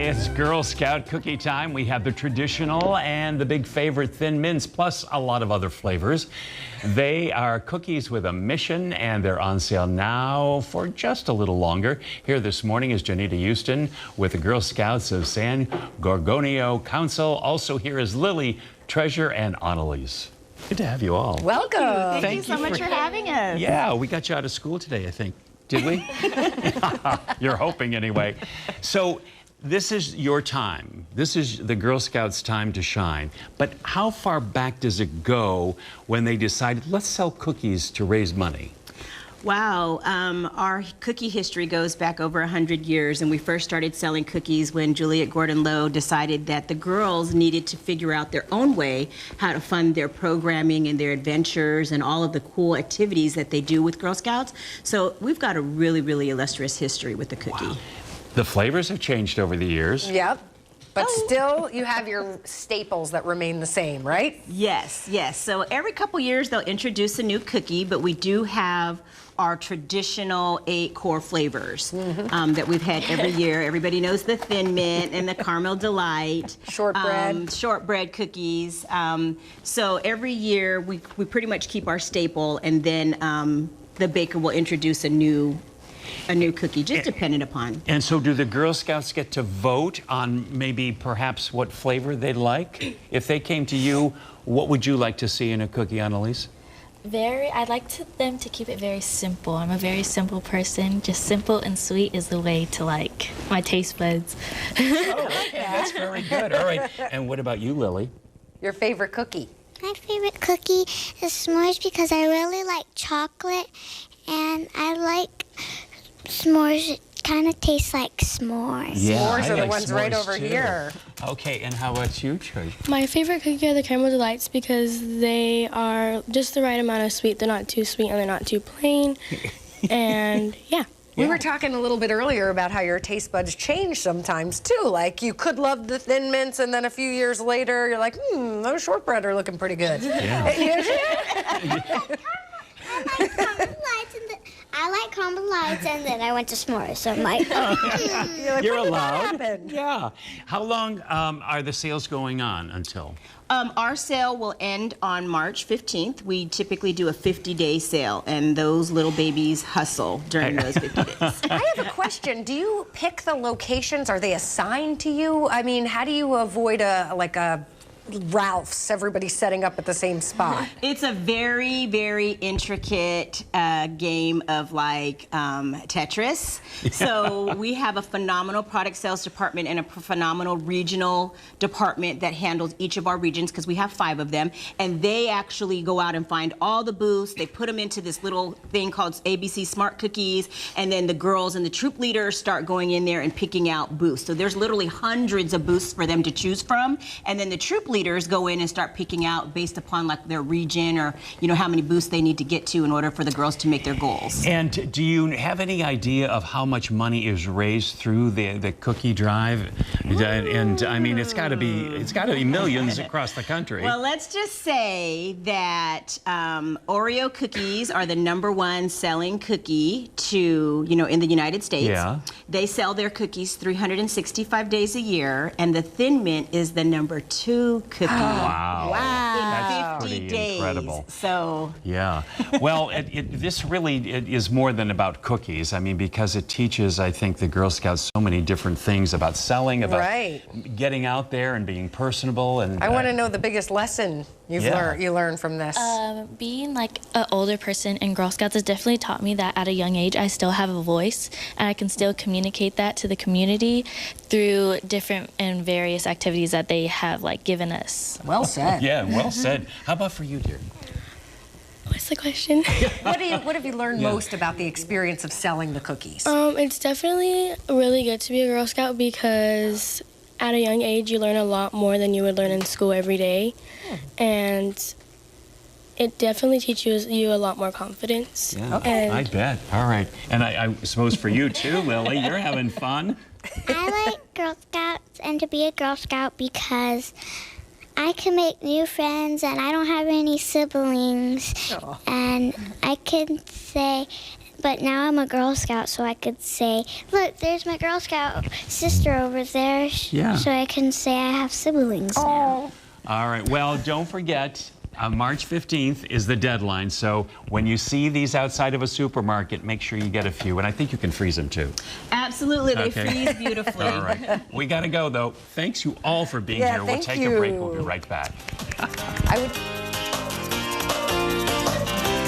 It's Girl Scout cookie time. We have the traditional and the big favorite Thin Mints, plus a lot of other flavors. They are cookies with a mission, and they're on sale now for just a little longer. Here this morning is Janita Houston with the Girl Scouts of San Gorgonio Council. Also here is Lily, Treasure, and Annalise. Good to have you all. Welcome. Thank you so much for having us. Yeah, we got you out of school today, I think. Did we? You're hoping anyway. So this is your time. This is the Girl Scouts' time to shine. But how far back does it go when they decided, let's sell cookies to raise money? Wow, our cookie history goes back over 100 years, and we first started selling cookies when Juliet Gordon Low decided that the girls needed to figure out their own way how to fund their programming and their adventures and all of the cool activities that they do with Girl Scouts. So we've got a really, really illustrious history with the cookie. Wow. The flavors have changed over the years. Yep. But still, you have your staples that remain the same, right? Yes, yes. So every couple years they'll introduce a new cookie, but we do have our traditional 8 core flavors that we've had every year. Everybody knows the Thin Mint and the Caramel Delight. Shortbread. Shortbread cookies. So every year we pretty much keep our staple, and then the baker will introduce a new cookie, just dependent upon. And so do the Girl Scouts get to vote on maybe perhaps what flavor they'd like? If they came to you, what would you like to see in a cookie, Annalise? I'd like them to keep it very simple. I'm a very simple person. Just simple and sweet is the way to like my taste buds. Oh, that's very good. All right. And what about you, Lily? Your favorite cookie? My favorite cookie is s'mores because I really like chocolate, and I like s'mores. It kind of tastes like s'mores. Yeah, S'mores are the like ones right s'mores over too. here. Okay, and how about you, Troy? My favorite cookie are the Caramel Delights because they are just the right amount of sweet. They're not too sweet and they're not too plain. And yeah. We were talking a little bit earlier about how your taste buds change sometimes too. Like you could love the Thin Mints, and then a few years later you're like, those shortbread are looking pretty good. Yeah. I like Caramel Lights, and then I went to s'mores, so I'm like, You're when did that allowed. happen? Yeah. How long are the sales going on until? Our sale will end on March 15th. We typically do a 50-day sale, and those little babies hustle during those 50 days. I have a question. Do you pick the locations? Are they assigned to you? I mean, how do you avoid a Ralph's, everybody setting up at the same spot? It's a very, very intricate game of like Tetris. So we have a phenomenal product sales department and a phenomenal regional department that handles each of our regions, because we have 5 of them, and they actually go out and find all the booths. They put them into this little thing called ABC Smart Cookies, and then the girls and the troop leaders start going in there and picking out booths. So there's literally hundreds of booths for them to choose from, and then the troop leaders go in and start picking out based upon like their region, or how many booths they need to get to in order for the girls to make their goals. And do you have any idea of how much money is raised through the cookie drive? And I mean, it's got to be millions across the country. Well, let's just say that Oreo cookies are the #1 selling cookie in the United States. Yeah. They sell their cookies 365 days a year, and the Thin Mint is the #2 cookie. Wow. That's In 50 pretty days. incredible. So. Yeah. Well, this really is more than about cookies. I mean, because it teaches, I think, the Girl Scouts so many different things about selling, about getting out there and being personable. And I want to know the biggest lesson you learned from this. Being like an older person in Girl Scouts has definitely taught me that at a young age I still have a voice, and I can still communicate that to the community through different and various activities that they have like given us. Well said. Yeah, well said. How about for you, dear? What's the question? What have you learned most about the experience of selling the cookies? It's definitely really good to be a Girl Scout because at a young age you learn a lot more than you would learn in school every day. And it definitely teaches you a lot more confidence. Yeah, I bet. All right. And I suppose for you too, Lily, you're having fun. I like Girl Scouts and to be a Girl Scout because I can make new friends, and I don't have any siblings. And I can say but now I'm a Girl Scout, so I could say, look, there's my Girl Scout sister over there. Yeah. So I can say I have siblings now. All right. Well, don't forget, March 15th is the deadline. So when you see these outside of a supermarket, make sure you get a few. And I think you can freeze them too. Absolutely, they Okay. freeze beautifully. All right. We got to go, though. Thanks you all for being Yeah, here. We'll thank take a break. you. We'll be right back. I would.